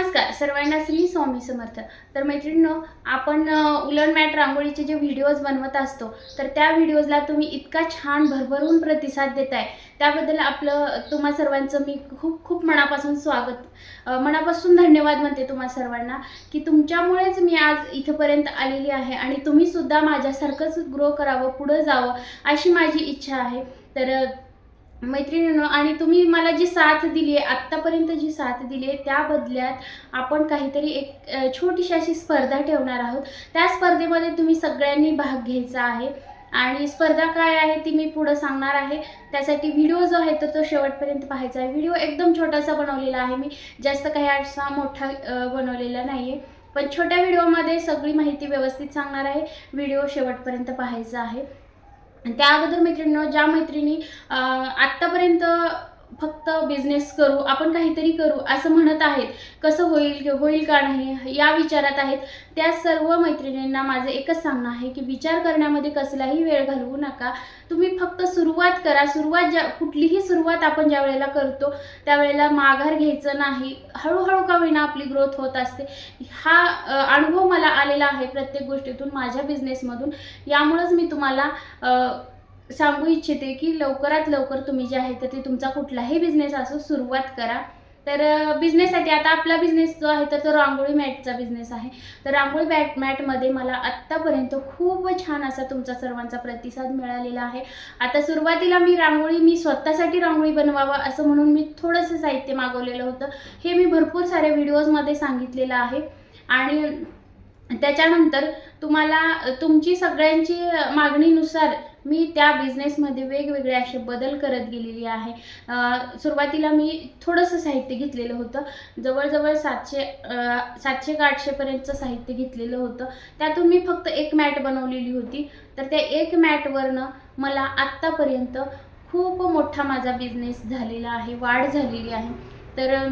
नमस्कार सर्वांना, श्री स्वामी समर्थ। तर मैत्रिणींनो, आपण उलन मॅट रांगोळीचे जे व्हिडिओज बनवत असतो, तर त्या व्हिडिओजला तुम्ही इतका छान भरभरून प्रतिसाद देताय, त्याबद्दल तुम्हा सर्वांचं मी खूप खूप मनापासून मनापासून धन्यवाद म्हणते तुम्हा सर्वांना, की तुमच्यामुळेच मी आज इथपर्यंत आलेली आहे आणि तुम्ही सुद्धा माझ्यासारखंच ग्रो करावं, पुढे जावं अशी माझी इच्छा आहे। तर मैत्रिणींनो, आणि तुम्ही मला जी साथ दिली आहे, आत्तापर्यंत जी साथ दिली आहे, त्या बदल्यात आपण काहीतरी एक छोटीशी अशी स्पर्धा ठेवणार आहोत। त्या स्पर्धेमध्ये तुम्ही सगळ्यांनी भाग घ्यायचा आहे आणि स्पर्धा काय आहे ती मी पुढे सांगणार आहे। त्यासाठी व्हिडिओ जो आहे तो शेवटपर्यंत पाहायचा आहे। व्हिडिओ एकदम छोटासा बनवलेला आहे मी, जास्त काही असा मोठा बनवलेला नाही आहे, पण छोट्या व्हिडिओमध्ये सगळी माहिती व्यवस्थित सांगणार आहे। व्हिडिओ शेवटपर्यंत पाहायचा आहे। त्या अगोदर मैत्रिणींनो, ज्या मैत्रिणी आत्तापर्यंत फक्त बिझनेस करू, आपण काहीतरी करू असं म्हणत आहेत, कसं होईल का नाही या विचारात आहेत, त्या सर्व मैत्रिणींना माझं एकच सांगणं आहे की विचार करण्यामध्ये कसलाही वेळ घालवू नका। तुम्ही फक्त सुरुवात करा। कुठलीही सुरुवात आपण ज्या वेळेला करतो त्यावेळेला माघार घ्यायचं नाही। हळूहळू का होईना आपली ग्रोथ होत असते। हा अनुभव मला आलेला आहे प्रत्येक गोष्टीतून, माझ्या बिझनेसमधून। यामुळेच मी तुम्हाला सांगू इच्छिते की लवकरात लवकर तुम्ही जे आहे ते तुमचा कुठलाही बिझनेस असो सुरुवात करा। तर बिझनेससाठी आता आपला बिझनेस जो आहे तो रांगोळी मॅटचा बिझनेस आहे। तर रांगोळी मॅटमध्ये मला आत्तापर्यंत खूप छान असा तुमचा सर्वांचा प्रतिसाद मिळालेला आहे। आता सुरुवातीला मी स्वतःसाठी रांगोळी बनवावं असं म्हणून मी थोडंसं साहित्य मागवलेलं होतं। हे मी भरपूर साऱ्या व्हिडिओजमध्ये सांगितलेलं आहे आणि त्याच्यानंतर तुम्हाला तुमची सगळ्यांची मागणीनुसार मी त्या बिझनेसमध्ये वेगवेगळे असे बदल करत गेलेली आहे। सुरुवातीला मी थोडंसं साहित्य घेतलेलं होतं, जवळजवळ 700 का 800 पर्यंतचं साहित्य घेतलेलं होतं। त्यातून मी फक्त एक मॅट बनवलेली होती। तर त्या एक मॅटवरनं मला आत्तापर्यंत खूप मोठा माझा बिझनेस झालेला आहे, वाढ झालेली आहे। तर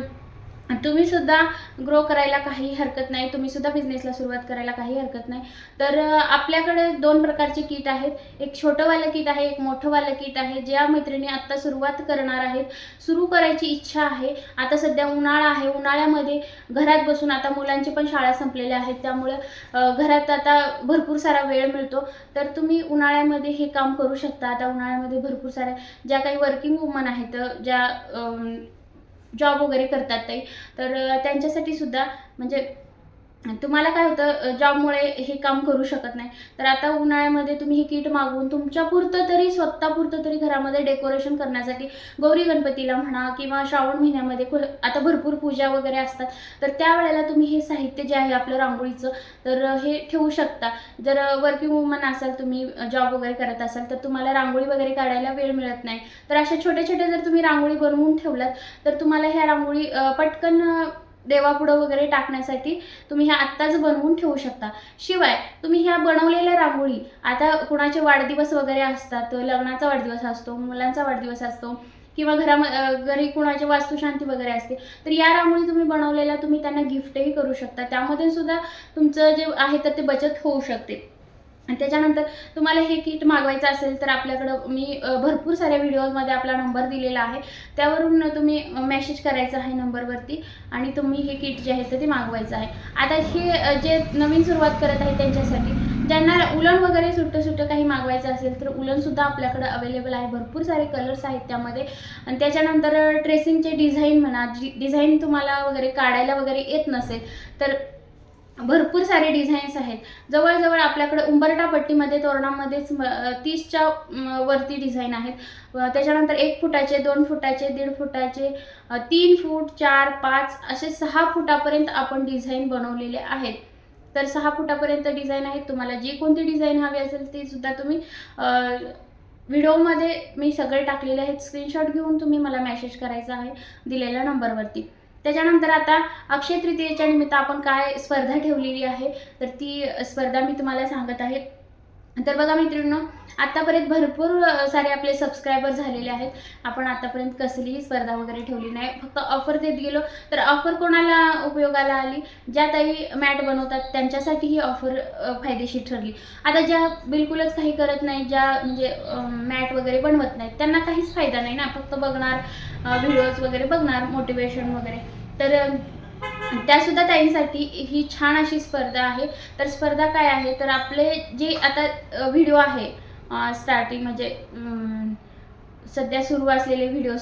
तुम्ही सुद्धा ग्रो करायला काही हरकत नाही, तुम्ही सुद्धा बिझनेसला सुरुवात करायला काही हरकत नाही। तर आपल्याकडे दोन प्रकारचे किट आहेत, एक छोटंवालं किट आहे, एक मोठंवालं किट आहे। ज्या मैत्रिणी आत्ता सुरुवात करणार आहेत, सुरू करायची इच्छा आहे, आता सध्या उन्हाळा आहे, उन्हाळ्यामध्ये घरात बसून, आता मुलांची पण शाळा संपलेल्या आहेत, त्यामुळे घरात आता भरपूर सारा वेळ मिळतो, तर तुम्ही उन्हाळ्यामध्ये हे काम करू शकता। आता उन्हाळ्यामध्ये भरपूर साऱ्या ज्या काही वर्किंग वुमन आहेत, ज्या जॉब वगैरे करतात ताई, तर त्यांच्यासाठी सुद्धा म्हणजे तुम्हाला काय होतं, जॉबमुळे हे काम करू शकत नाही, तर आता उन्हाळ्यामध्ये तुम्ही हे किट मागवून तुमच्यापुरतं तरी, स्वतःपुरतं तरी घरामध्ये डेकोरेशन करण्यासाठी, गौरी गणपतीला म्हणा किंवा श्रावण महिन्यामध्ये आता भरपूर पूजा वगैरे असतात, तर त्यावेळेला तुम्ही हे साहित्य जे आहे आपलं रांगोळीचं, तर हे ठेवू शकता। जर वर्किंग वुमन असाल, तुम्ही जॉब वगैरे करत असाल, तर तुम्हाला रांगोळी वगैरे काढायला वेळ मिळत नाही, तर अशा छोट्या छोट्या जर तुम्ही रांगोळी बनवून ठेवलात, तर तुम्हाला ह्या रांगोळी पटकन देवापुढं वगैरे टाकण्यासाठी तुम्ही ह्या आत्ताच बनवून ठेवू शकता। शिवाय तुम्ही ह्या बनवलेल्या रांगोळी, आता कुणाचे वाढदिवस वगैरे असतात, लग्नाचा वाढदिवस असतो, मुलांचा वाढदिवस असतो, किंवा घरी कुणाची वास्तुशांती वगैरे असते, तर या रांगोळी तुम्ही बनवलेल्या तुम्ही त्यांना गिफ्टही करू शकता। त्यामध्ये सुद्धा तुमचं जे आहे तर ते बचत होऊ शकते। आणि त्याच्यानंतर तुम्हाला हे किट मागवायचं असेल तर आपल्याकडं मी भरपूर साऱ्या व्हिडिओजमध्ये आपला नंबर दिलेला आहे, त्यावरून तुम्ही मेसेज करायचा आहे नंबरवरती आणि तुम्ही हे किट जे आहे ते मागवायचं आहे। आता हे जे नवीन सुरुवात करत आहे त्यांच्यासाठी, ज्यांना उलन वगैरे सुट्टं काही मागवायचं असेल तर उलनसुद्धा आपल्याकडं अवेलेबल आहे, भरपूर सारे कलर्स आहेत त्यामध्ये। आणि त्याच्यानंतर ड्रेसिंगचे डिझाईन म्हणा, डिझाईन तुम्हाला वगैरे काढायला वगैरे येत नसेल तर भरपूर सारे डिझाईन्स आहेत। जवळजवळ आपल्याकडे उंबरठा पट्टीमध्ये, तोरणामध्येच 30च्या वरती डिझाईन आहेत। त्याच्यानंतर 1 फुटाचे, 2 फुटाचे, 1.5 फुटाचे, 3 फूट, 4, 5 असे 6 फुटापर्यंत आपण डिझाईन बनवलेले आहेत। तर 6 फुटापर्यंत डिझाईन आहेत। तुम्हाला जी कोणती डिझाईन हवी असेल ती सुद्धा तुम्ही व्हिडिओमध्ये मी सगळे टाकलेले आहेत, स्क्रीनशॉट घेऊन तुम्ही मला मेसेज करायचा आहे दिलेल्या नंबरवरती। त्याच्यानंतर आता अक्षय तृतीयेच्या निमित्त आपण काय स्पर्धा ठेवलेली आहे, तर ती स्पर्धा मी तुम्हाला सांगत आहे। तर बघा मैत्रिणींनो, आतापर्यंत भरपूर सारे आपले सबस्क्रायबर झालेले आहेत। आपण आतापर्यंत कसलीही स्पर्धा वगैरे ठेवली नाही, फक्त ऑफर देत गेलो। तर ऑफर कोणाला उपयोगाला आली, ज्या ताई मॅट बनवतात त्यांच्यासाठी ही ऑफर फायदेशीर ठरली। आता ज्या बिलकुलच काही करत नाही, ज्या म्हणजे मॅट वगैरे बनवत नाहीत, त्यांना काहीच फायदा नाही ना, फक्त बघणार, व्हिडिओज वगैरे बघणार, मोटिवेशन वगैरे। तर त्यासुद्धा ताईंसाठी ही छान अशी स्पर्धा आहे. तर स्पर्धा काय आहे, तर आपले जे आता व्हिडिओ आहे स्टार्टिंग म्हणजे सध्या सुरू असलेले व्हिडिओ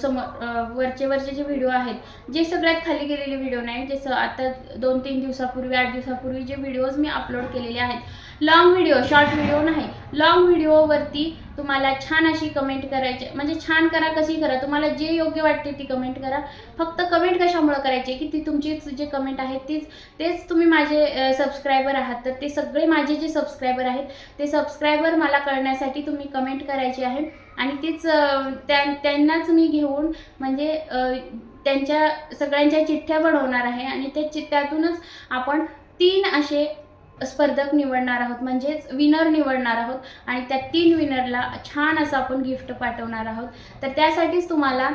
वरचे जे व्हिडिओ आहेत, जे सगळ्यात खाली गेलेले व्हिडिओ नाही, जसं आता 2-3 दिवसापूर्वी 8 दिवसापूर्वी जे व्हिडिओज मी अपलोड केलेले आहेत, लॉंग व्हिडिओ, शॉर्ट व्हिडिओ नाही, लॉंग व्हिडिओवरती तुम्हाला छान अशी कमेंट करायची. म्हणजे छान करा, कशी करा, तुम्हाला जे योग्य वाटते ती कमेंट करा. फक्त कमेंट कशामुळे करायची की ती तुमचीच जे कमेंट आहेत तेच तुम्ही माझे सबस्क्रायबर आहात. तर ते सगळे माझे जे सबस्क्रायबर आहेत ते सबस्क्रायबर मला कळण्यासाठी तुम्ही कमेंट करायची आहे आणि तीच त्यांनाच मी घेऊन म्हणजे त्यांच्या सगळ्यांच्या चिठ्ठ्या बनवणार आहे आणि त्यातूनच आपण 3 असे स्पर्धक निवडणार आहोत, म्हणजेच विनर निवडणार आहोत आणि त्या 3 विनरला छान असं आपण गिफ्ट पाठवणार आहोत. तर त्यासाठीच तुम्हाला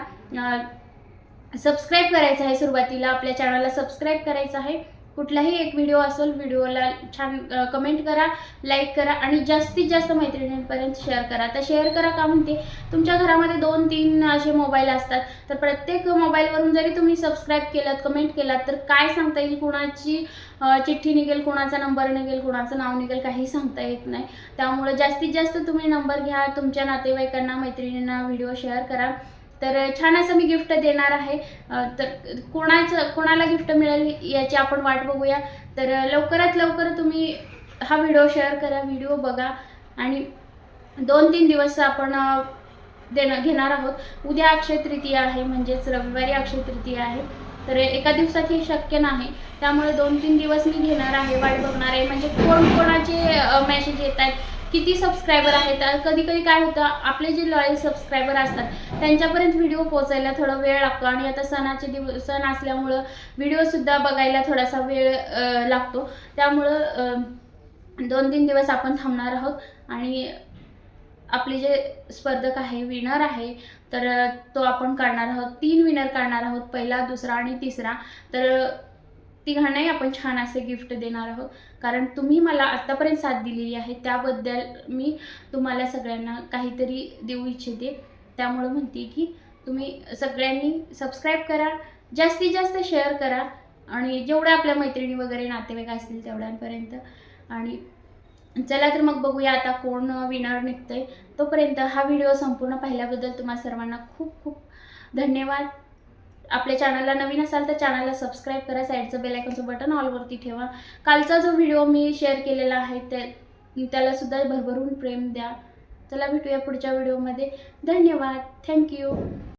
सबस्क्राईब करायचं आहे. सुरुवातीला आपल्या चॅनलला सबस्क्राईब करायचं आहे. कुठलाही एक व्हिडिओ असेल, व्हिडिओला छान कमेंट करा, लाईक करा आणि जास्तीत जास्त मैत्रिणींपर्यंत शेअर करा. तर शेअर करा का म्हणते, तुमच्या घरामध्ये 2-3 असे मोबाईल असतात, तर प्रत्येक मोबाईलवरून जरी तुम्ही सबस्क्राईब केलात, कमेंट केलात, तर काय सांगता येईल, कुणाची चिठ्ठी निघेल, कुणाचा नंबर निघेल, कुणाचं नाव निघेल, काही सांगता येत नाही. त्यामुळे जास्तीत जास्त तुम्ही नंबर घ्या, तुमच्या नातेवाईकांना, मैत्रिणींना व्हिडिओ शेअर करा. तर छान असं मी गिफ्ट देणार आहे. तर कोणाला गिफ्ट मिळेल याची आपण वाट बघूया. तर लवकरात लवकर तुम्ही हा व्हिडिओ शेअर करा, व्हिडिओ बघा आणि 2-3 दिवस आपण घेणार आहोत. उद्या अक्षय तृतीया आहे, म्हणजेच रविवारी अक्षय तृतीया आहे. तर एका दिवसात हे शक्य नाही, त्यामुळे 2-3 दिवस मी घेणार आहे, वाट बघणार आहे. म्हणजे कोणाचे मेसेज येत आहेत, किती सबस्क्रायबर आहेत. कधी कधी काय होतं, आपले जे लॉयल सबस्क्रायबर असतात त्यांच्यापर्यंत व्हिडिओ पोहोचायला थोडा वेळ लागतो आणि आता सण असल्यामुळं व्हिडिओसुद्धा बघायला थोडासा वेळ लागतो. त्यामुळं 2-3 दिवस आपण थांबणार आहोत आणि आपले जे स्पर्धक आहे, विनर आहे, तर तो आपण काढणार आहोत. 3 विनर काढणार आहोत, पहिला, दुसरा आणि तिसरा. तर तिघांनाही आपण छान असे गिफ्ट देणार आहोत, कारण तुम्ही मला आत्तापर्यंत साथ दिलेली आहे, त्याबद्दल मी तुम्हाला सगळ्यांना काहीतरी देऊ इच्छिते. त्यामुळं म्हणते की तुम्ही सगळ्यांनी सबस्क्राईब करा, जास्तीत जास्त शेअर करा आणि जेवढ्या आपल्या मैत्रिणी वगैरे नातेवाईक असतील तेवढ्यांपर्यंत. आणि चला तर मग बघूया आता कोण विनर निघतंय. तोपर्यंत हा व्हिडिओ संपूर्ण पाहिल्याबद्दल तुम्हा सर्वांना खूप खूप धन्यवाद. आपल्या चॅनलला नवीन असाल तर चॅनलला सबस्क्राईब करा, साईडचं बेल आयकॉनचं बटन ऑलवरती ठेवा. कालचा जो व्हिडिओ मी शेअर केलेला आहे त्यालासुद्धा भरभरून प्रेम द्या. चला भेटूया पुढच्या व्हिडिओमध्ये. धन्यवाद. थँक्यू.